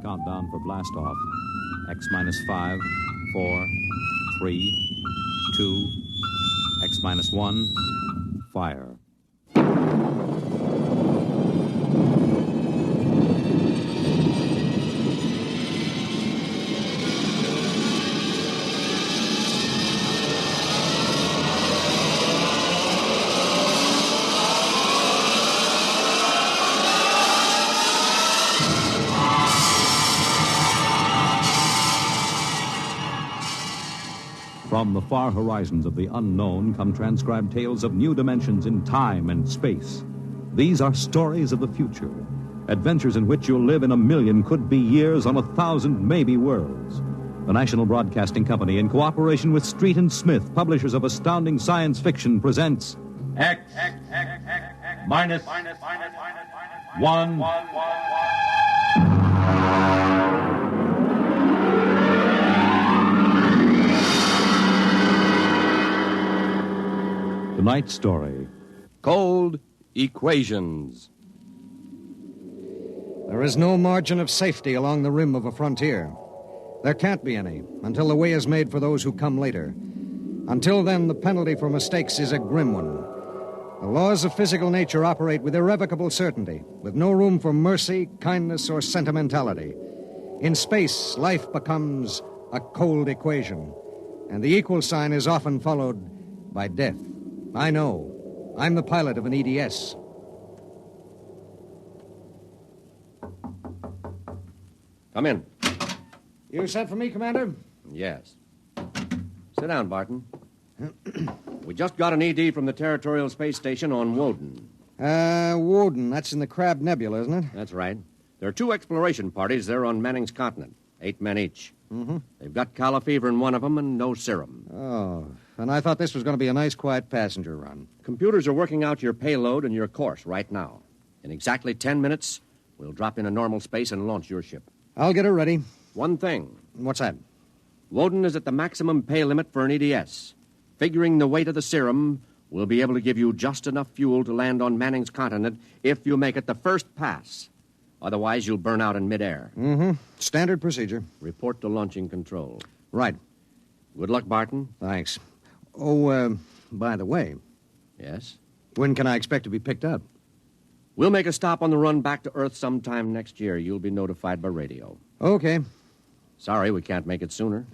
countdown for blast off. X minus 5, 4, 3, 2, X minus 1, fire. From the far horizons of the unknown come transcribed tales of new dimensions in time and space. These are stories of the future, adventures in which you'll live in a million could-be years on 1,000 maybe worlds. The National Broadcasting Company, in cooperation with Street and Smith, publishers of astounding science fiction, presents X minus 1. Tonight's story. Cold Equations. There is no margin of safety along the rim of a frontier. There can't be any until the way is made for those who come later. Until then, the penalty for mistakes is a grim one. The laws of physical nature operate with irrevocable certainty, with no room for mercy, kindness, or sentimentality. In space, life becomes a cold equation, and the equal sign is often followed by death. I know. I'm the pilot of an EDS. Come in. You sent for me, Commander? Yes. Sit down, Barton. We just got an ED from the Territorial Space Station on Woden. Woden. That's in the Crab Nebula, isn't it? That's right. There are 2 exploration parties there on Manning's continent. 8 men each. Mm-hmm. They've got calla fever in one of them and no serum. Oh, and I thought this was going to be a nice, quiet passenger run. Computers are working out your payload and your course right now. In exactly 10 minutes, we'll drop in a normal space and launch your ship. I'll get her ready. One thing. What's that? Woden is at the maximum pay limit for an EDS. Figuring the weight of the serum, we'll be able to give you just enough fuel to land on Manning's continent if you make it the first pass. Otherwise, you'll burn out in midair. Mm-hmm. Standard procedure. Report to launching control. Right. Good luck, Barton. Thanks. Oh, by the way, Yes? when can I expect to be picked up? We'll make a stop on the run back to Earth sometime next year. You'll be notified by radio. Okay. Sorry, we can't make it sooner.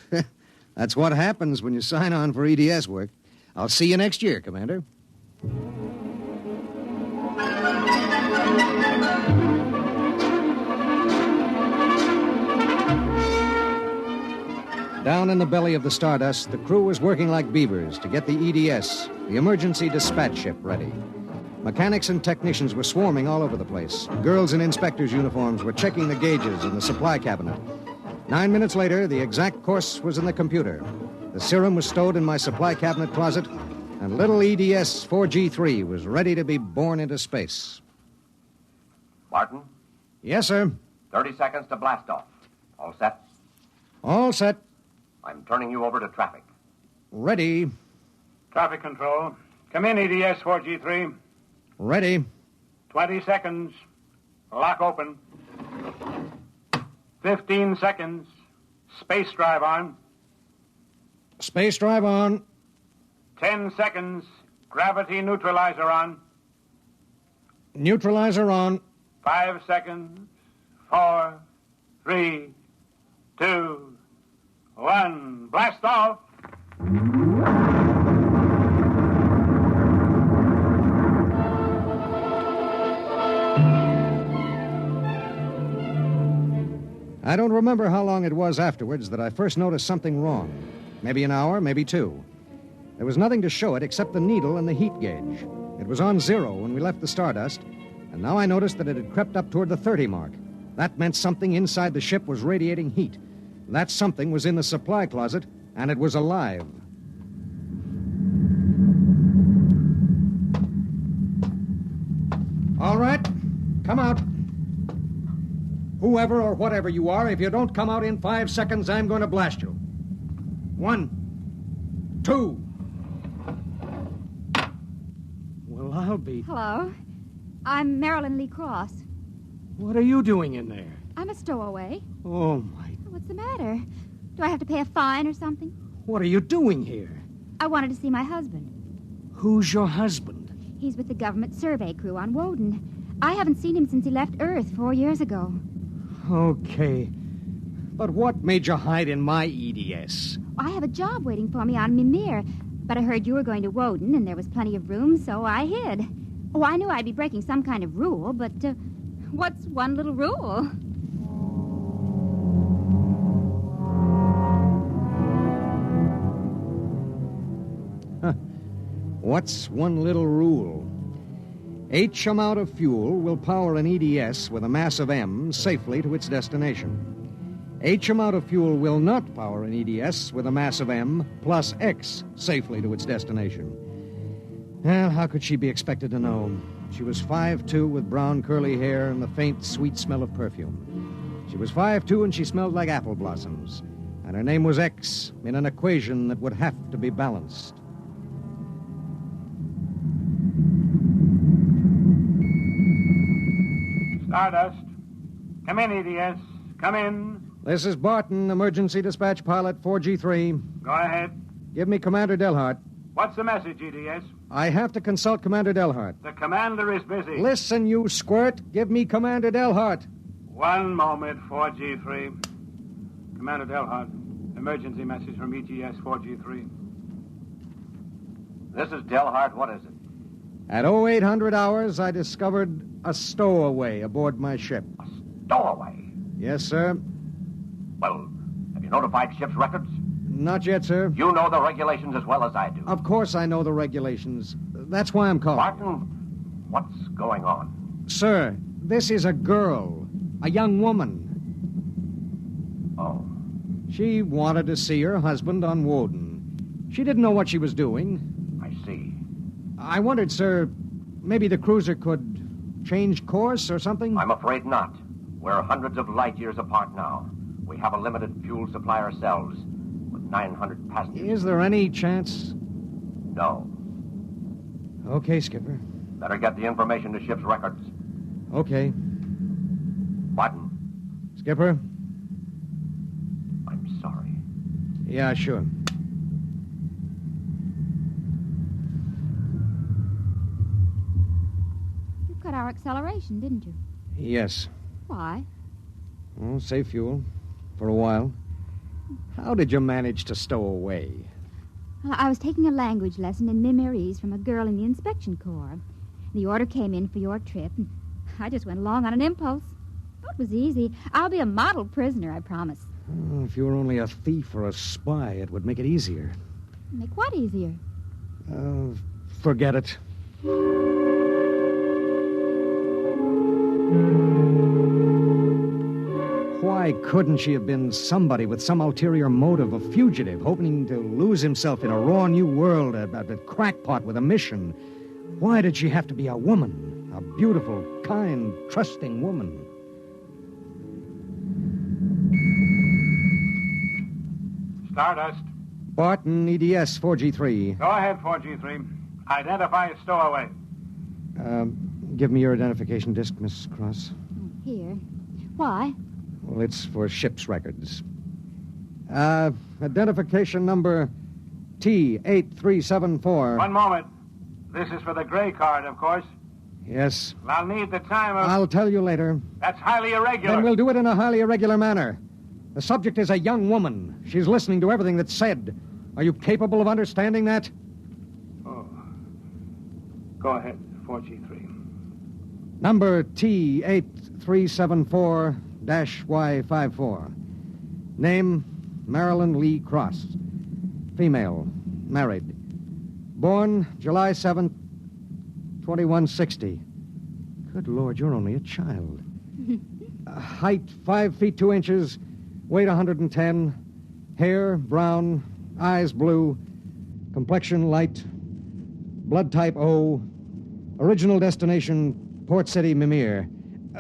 That's what happens when you sign on for EDS work. I'll see you next year, Commander. Down in the belly of the Stardust, the crew was working like beavers to get the EDS, the Emergency Dispatch Ship, ready. Mechanics and technicians were swarming all over the place. Girls in inspectors' uniforms were checking the gauges in the supply cabinet. 9 minutes later, the exact course was in the computer. The serum was stowed in my supply cabinet closet, and little EDS 4G3 was ready to be born into space. Barton, Yes, sir. 30 seconds to blast off. All set? All set. I'm turning you over to traffic. Ready. Traffic control. Come in, EDS 4G3. Ready. 20 seconds. Lock open. 15 seconds. Space drive on. Space drive on. 10 seconds. Gravity neutralizer on. Neutralizer on. 5 seconds. 4, 3, 2, 1. Blast off. I don't remember how long it was afterwards that I first noticed something wrong. Maybe an hour, maybe 2. There was nothing to show it except the needle and the heat gauge. It was on 0 when we left the Stardust, and now I noticed that it had crept up toward the 30 mark. That meant something inside the ship was radiating heat. That something was in the supply closet, and it was alive. All right, come out. Whoever or whatever you are, if you don't come out in 5 seconds, I'm going to blast you. 1, 2. Well, I'll be... Hello. I'm Marilyn Lee Cross. What are you doing in there? I'm a stowaway. Oh, my... What's the matter? Do I have to pay a fine or something? What are you doing here? I wanted to see my husband. Who's your husband? He's with the government survey crew on Woden. I haven't seen him since he left Earth 4 years ago. Okay. But what made you hide in my EDS? I have a job waiting for me on Mimir, but I heard you were going to Woden and there was plenty of room, so I hid. Oh, I knew I'd be breaking some kind of rule, but what's one little rule? What's one little rule? H amount of fuel will power an EDS with a mass of M safely to its destination. H amount of fuel will not power an EDS with a mass of M plus X safely to its destination. Well, how could she be expected to know? She was 5'2" with brown curly hair and the faint, sweet smell of perfume. She was 5'2" and she smelled like apple blossoms. And her name was X in an equation that would have to be balanced. Stardust. Come in, EDS. Come in. This is Barton, emergency dispatch pilot 4G3. Go ahead. Give me Commander Delhart. What's the message, EDS? I have to consult Commander Delhart. The commander is busy. Listen, you squirt. Give me Commander Delhart. One moment, 4G3. Commander Delhart. Emergency message from EGS 4G3. This is Delhart. What is it? At 0800 hours, I discovered a stowaway aboard my ship. A stowaway? Yes, sir. Well, have you notified ship's records? Not yet, sir. You know the regulations as well as I do. Of course I know the regulations. That's why I'm calling. Barton, what's going on? Sir, this is a girl. A young woman. Oh. She wanted to see her husband on Woden. She didn't know what she was doing. I see. I wondered, sir, maybe the cruiser could change course or something? I'm afraid not. We're hundreds of light years apart now. We have a limited fuel supply ourselves, with 900 passengers. Is there any chance? No. Okay, Skipper. Better get the information to ship's records. Okay. Barton. Skipper? I'm sorry. Yeah, sure. You cut our acceleration, didn't you? Yes. Why? Well, save fuel. For a while. How did you manage to stow away? Well, I was taking a language lesson in Mimirese from a girl in the inspection corps. The order came in for your trip, and I just went along on an impulse. Oh, it was easy. I'll be a model prisoner, I promise. Oh, if you were only a thief or a spy, it would make it easier. Make what easier? Forget it. Why couldn't she have been somebody with some ulterior motive, a fugitive, hoping to lose himself in a raw new world, a crackpot with a mission? Why did she have to be a woman? A beautiful, kind, trusting woman? Stardust. Barton, EDS 4G3. Go ahead, 4G3. Identify a stowaway. Give me your identification disc, Miss Cross. Here. Why? Well, it's for ship's records. Identification number T8374. One moment. This is for the gray card, of course. Yes. I'll need the time of... I'll tell you later. That's highly irregular. Then we'll do it in a highly irregular manner. The subject is a young woman. She's listening to everything that's said. Are you capable of understanding that? Oh. Go ahead, 4G3. Number T8374-Y54. Name, Marilyn Lee Cross. Female, married. Born July 7th, 2160. Good Lord, you're only a child. Height, 5 feet 2 inches. Weight, 110. Hair, brown. Eyes, blue. Complexion, light. Blood type, O. Original destination, Port City, Mimir.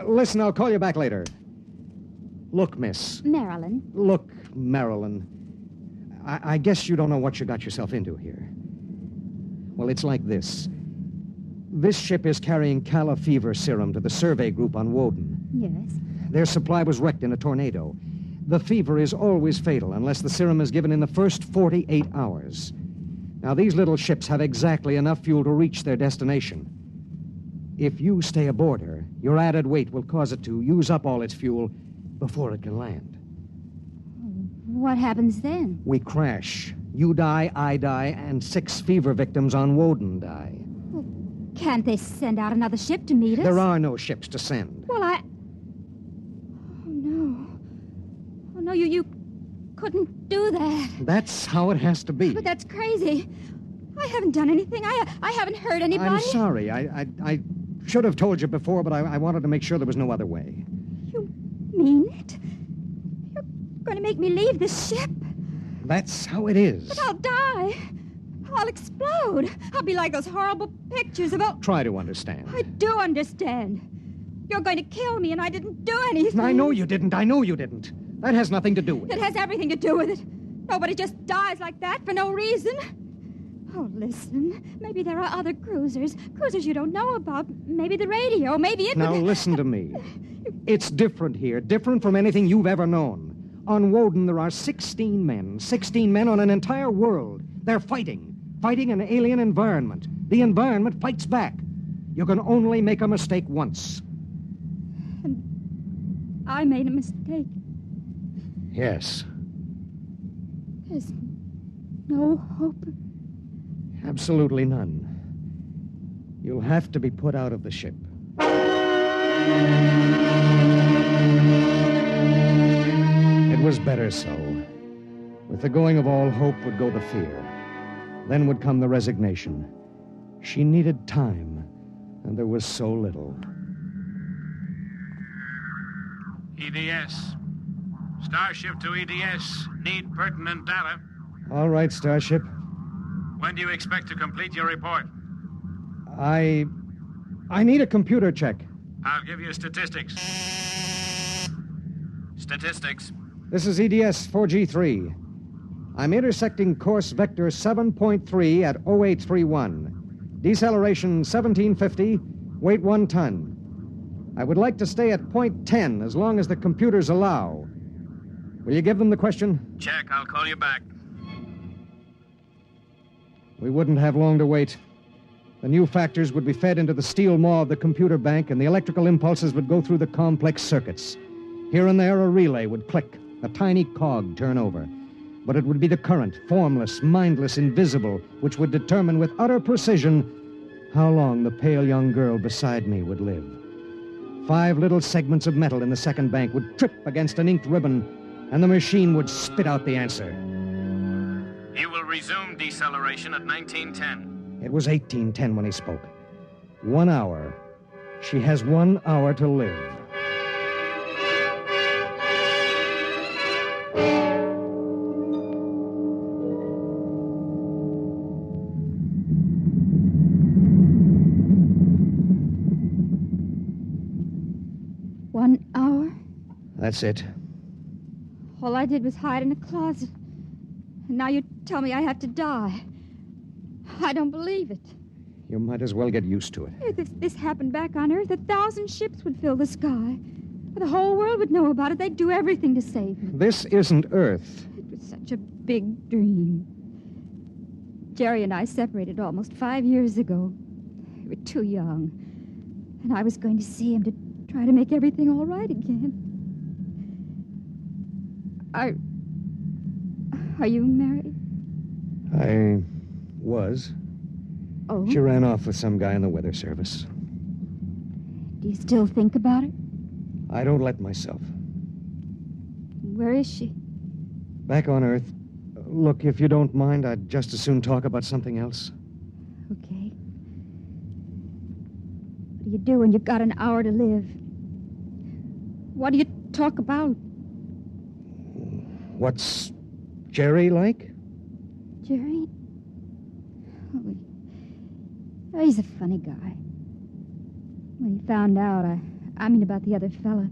Listen, I'll call you back later. Look, miss. Marilyn. Look, Marilyn. I guess you don't know what you got yourself into here. Well, it's like this. This ship is carrying Calla fever serum to the survey group on Woden. Yes. Their supply was wrecked in a tornado. The fever is always fatal unless the serum is given in the first 48 hours. Now, these little ships have exactly enough fuel to reach their destination. If you stay aboard her, your added weight will cause it to use up all its fuel before it can land. What happens then? We crash. You die, I die, and 6 fever victims on Woden die. Well, can't they send out another ship to meet us? There are no ships to send. Well, Oh, no. Oh, no, you couldn't do that. That's how it has to be. But that's crazy. I haven't done anything. I haven't hurt anybody. I'm sorry. I should have told you before, but I wanted to make sure there was no other way. You mean it? You're going to make me leave this ship? That's how it is. But I'll die. I'll explode. I'll be like those horrible pictures about... Try to understand. I do understand. You're going to kill me, and I didn't do anything. I know you didn't. I know you didn't. That has nothing to do with it. It has everything to do with it. Nobody just dies like that for no reason. Oh, listen. Maybe there are other cruisers you don't know about. Maybe the radio. Maybe it... Now, listen to me. It's different here. Different from anything you've ever known. On Woden, there are 16 men. 16 men on an entire world. They're fighting. Fighting an alien environment. The environment fights back. You can only make a mistake once. And I made a mistake. Yes. There's no hope. Absolutely none. You'll have to be put out of the ship. It was better so. With the going of all hope would go the fear. Then would come the resignation. She needed time, and there was so little. EDS. Starship to EDS. Need pertinent data. All right, Starship. When do you expect to complete your report? I need a computer check. I'll give you statistics. Statistics. This is EDS 4G3. I'm intersecting course vector 7.3 at 0831. Deceleration 1750, weight 1 ton. I would like to stay at point 10 as long as the computers allow. Will you give them the question? Check. I'll call you back. We wouldn't have long to wait. The new factors would be fed into the steel maw of the computer bank, and the electrical impulses would go through the complex circuits. Here and there, a relay would click, a tiny cog turn over. But it would be the current, formless, mindless, invisible, which would determine with utter precision how long the pale young girl beside me would live. 5 little segments of metal in the second bank would trip against an inked ribbon, and the machine would spit out the answer. You will resume deceleration at 1910. It was 1810 when he spoke. 1 hour. She has 1 hour to live. That's it. All I did was hide in a closet. And now you tell me I have to die. I don't believe it. You might as well get used to it. If this happened back on Earth, 1,000 ships would fill the sky. The whole world would know about it. They'd do everything to save me. This isn't Earth. It was such a big dream. Jerry and I separated almost 5 years ago. We were too young. And I was going to see him to try to make everything all right again. Are you married? I was. Oh? She ran off with some guy in the weather service. Do you still think about it? I don't let myself. Where is she? Back on Earth. Look, if you don't mind, I'd just as soon talk about something else. Okay. What do you do when you've got an hour to live? What do you talk about? What's Jerry like? Jerry? Oh, he's a funny guy. When he found out, I mean about the other fella,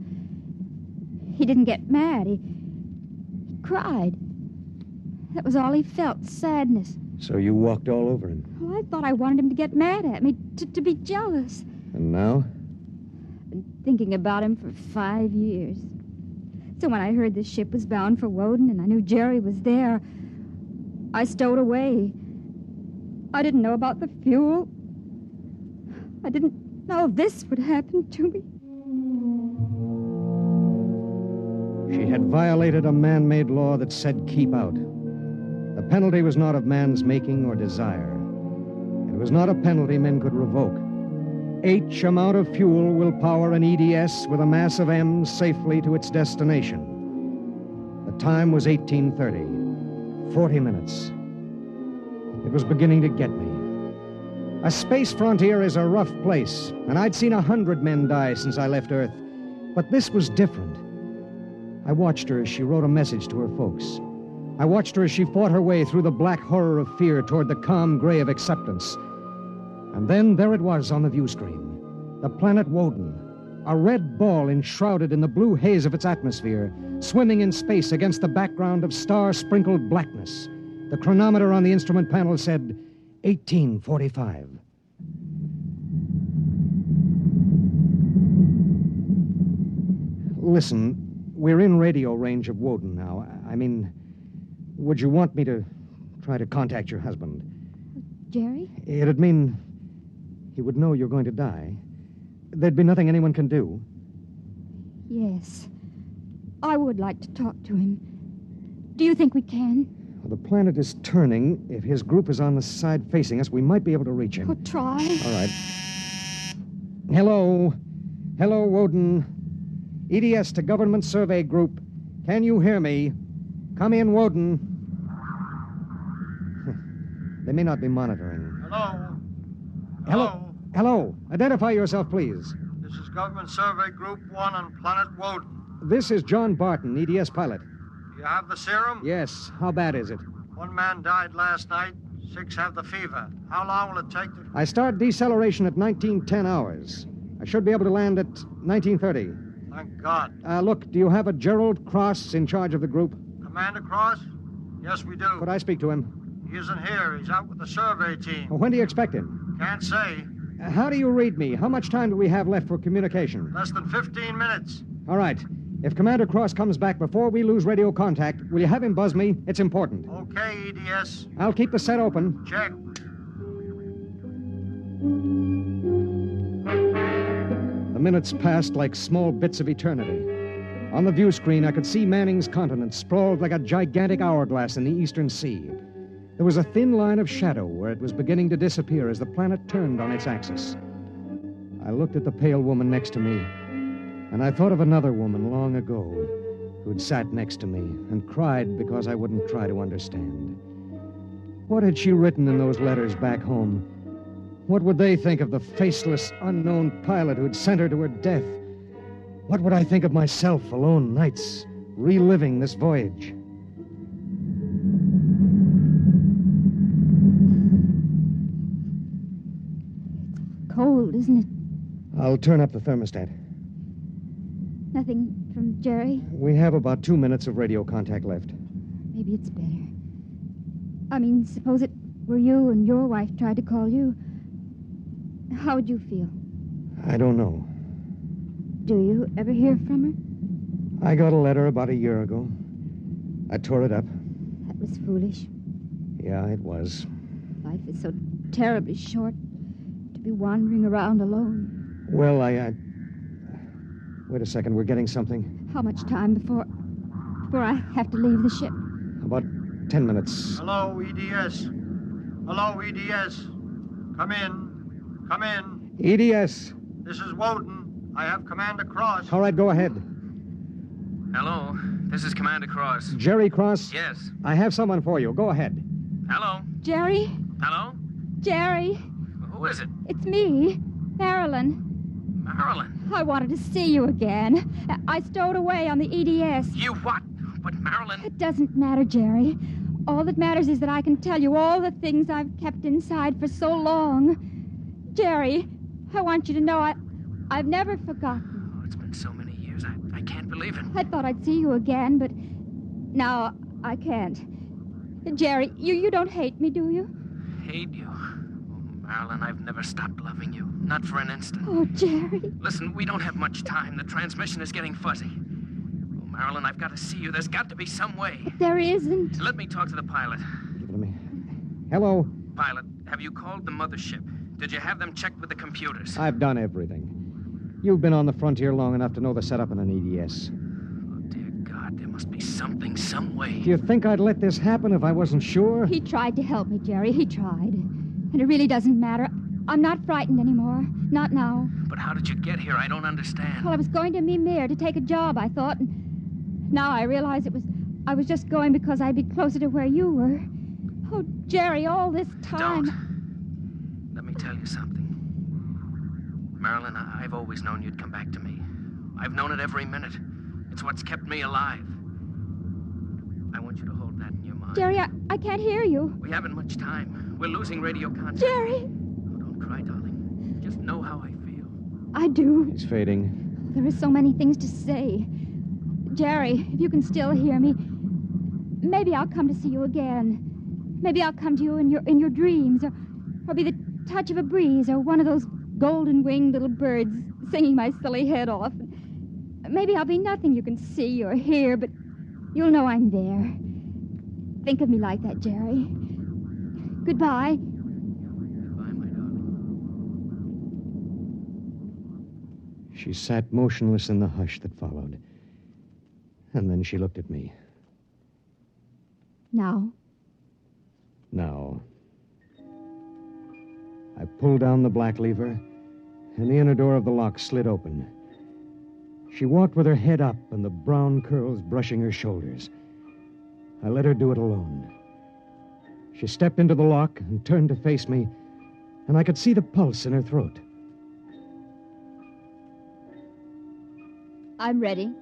he didn't get mad. He cried. That was all he felt, sadness. So you walked all over him? Well, I thought I wanted him to get mad at me, to be jealous. And now? And thinking about him for 5 years. So when I heard the ship was bound for Woden and I knew Jerry was there, I stowed away. I didn't know about the fuel. I didn't know this would happen to me. She had violated a man-made law that said keep out. The penalty was not of man's making or desire. It was not a penalty men could revoke. H amount of fuel will power an EDS with a mass of M safely to its destination. The time was 1830. 40 minutes. It was beginning to get me. A space frontier is a rough place, and I'd seen 100 men die since I left Earth. But this was different. I watched her as she wrote a message to her folks. I watched her as she fought her way through the black horror of fear toward the calm gray of acceptance. And then there it was on the view screen. The planet Woden. A red ball enshrouded in the blue haze of its atmosphere, swimming in space against the background of star-sprinkled blackness. The chronometer on the instrument panel said 1845. Listen, we're in radio range of Woden now. I mean, would you want me to try to contact your husband? Jerry? It'd mean he would know you're going to die. There'd be nothing anyone can do. Yes. I would like to talk to him. Do you think we can? Well, the planet is turning. If his group is on the side facing us, we might be able to reach him. Well, try. All right. Hello. Hello, Woden. EDS to Government Survey Group. Can you hear me? Come in, Woden. They may not be monitoring. Hello? Hello. Hello. Identify yourself, please. This is Government Survey Group 1 on Planet Woden. This is John Barton, EDS pilot. You have the serum? Yes. How bad is it? 1 man died last night. 6 have the fever. How long will it take to... I start deceleration at 1910 hours. I should be able to land at 1930. Thank God. Look, do you have a Gerald Cross in charge of the group? Commander Cross? Yes, we do. Could I speak to him? He isn't here. He's out with the survey team. When do you expect him? Can't say. How do you read me? How much time do we have left for communication? Less than 15 minutes. All right. If Commander Cross comes back before we lose radio contact, will you have him buzz me? It's important. Okay, EDS. I'll keep the set open. Check. The minutes passed like small bits of eternity. On the view screen, I could see Manning's continent sprawled like a gigantic hourglass in the eastern sea. There was a thin line of shadow where it was beginning to disappear as the planet turned on its axis. I looked at the pale woman next to me, and I thought of another woman long ago who'd sat next to me and cried because I wouldn't try to understand. What had she written in those letters back home? What would they think of the faceless, unknown pilot who'd sent her to her death? What would I think of myself alone nights, reliving this voyage? Cold, isn't it? I'll turn up the thermostat. Nothing from Jerry? We have about 2 minutes of radio contact left. Maybe it's better. I mean, suppose it were you and your wife tried to call you. How would you feel? I don't know. Do you ever hear from her? I got a letter about a year ago. I tore it up. That was foolish. Yeah, it was. Life is so terribly short to be wandering around alone. Well, Wait a second, we're getting something. How much time before I have to leave the ship? About 10 minutes. Hello, EDS. Hello, EDS. Come in. Come in. EDS. This is Woden. I have Commander Cross. All right, go ahead. Hello, this is Commander Cross. Jerry Cross? Yes. I have someone for you. Go ahead. Hello. Jerry? Hello? Jerry? Who is it? It's me, Marilyn. Marilyn. I wanted to see you again. I stowed away on the EDS. You what? But Marilyn... It doesn't matter, Jerry. All that matters is that I can tell you all the things I've kept inside for so long. Jerry, I want you to know I've never forgotten. Oh, it's been so many years. I can't believe it. I thought I'd see you again, but now I can't. Jerry, you don't hate me, do you? Hate you? Oh, Marilyn, I've never stopped loving you. Not for an instant. Oh, Jerry. Listen, we don't have much time. The transmission is getting fuzzy. Oh, Marilyn, I've got to see you. There's got to be some way. There isn't. Let me talk to the pilot. Give it to me. Hello? Pilot, have you called the mothership? Did you have them checked with the computers? I've done everything. You've been on the frontier long enough to know the setup in an EDS. Oh, dear God, there must be something, some way. Do you think I'd let this happen if I wasn't sure? He tried to help me, Jerry. He tried. And it really doesn't matter. I'm not frightened anymore. Not now. But how did you get here? I don't understand. Well, I was going to Mimir to take a job, I thought. And now I realize I was just going because I'd be closer to where you were. Oh, Jerry, all this time. Don't. Let me tell you something. Marilyn, I've always known you'd come back to me. I've known it every minute. It's what's kept me alive. I want you to hold that in your mind. Jerry, I can't hear you. We haven't much time. We're losing radio contact. Jerry! Oh, don't cry, darling. Just know how I feel. I do. It's fading. There are so many things to say. Jerry, if you can still hear me, maybe I'll come to see you again. Maybe I'll come to you in your dreams, or be the touch of a breeze, or one of those golden-winged little birds singing my silly head off. Maybe I'll be nothing you can see or hear, but you'll know I'm there. Think of me like that, Jerry. Goodbye. Goodbye, my darling. She sat motionless in the hush that followed. And then she looked at me. Now? Now. I pulled down the black lever, and the inner door of the lock slid open. She walked with her head up and the brown curls brushing her shoulders. I let her do it alone. She stepped into the lock and turned to face me, and I could see the pulse in her throat. I'm ready.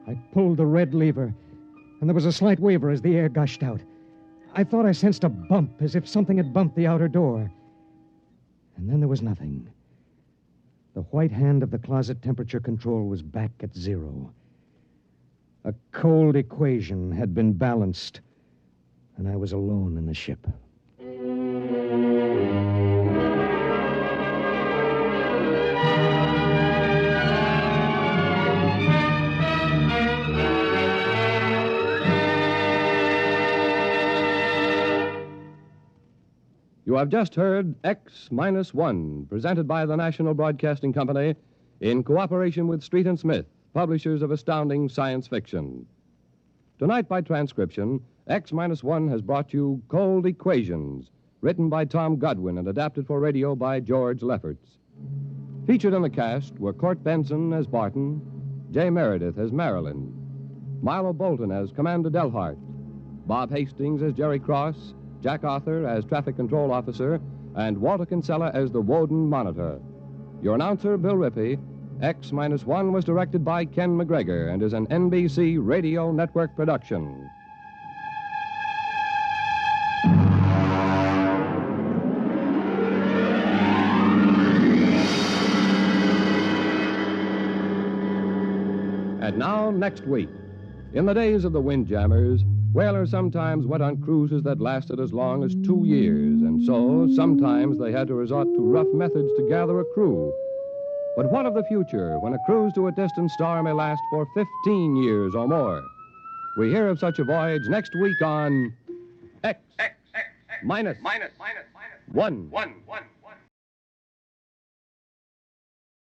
I pulled the red lever, and there was a slight waver as the air gushed out. I thought I sensed a bump, as if something had bumped the outer door. And then there was nothing. The white hand of the closet temperature control was back at 0. A cold equation had been balanced, and I was alone in the ship. You have just heard X-1, presented by the National Broadcasting Company in cooperation with Street and Smith, publishers of astounding science fiction. Tonight, by transcription, X-1 has brought you Cold Equations, written by Tom Godwin and adapted for radio by George Lefferts. Featured in the cast were Court Benson as Barton, Jay Meredith as Marilyn, Milo Bolton as Commander Delhart, Bob Hastings as Jerry Cross, Jack Arthur as Traffic Control Officer, and Walter Kinsella as the Woden Monitor. Your announcer, Bill Rippey. X-1 was directed by Ken McGregor and is an NBC Radio Network production. And now, next week. In the days of the Windjammers, whalers sometimes went on cruises that lasted as long as 2 years, and so sometimes they had to resort to rough methods to gather a crew. But what of the future, when a cruise to a distant star may last for 15 years or more? We hear of such a voyage next week on X minus 1.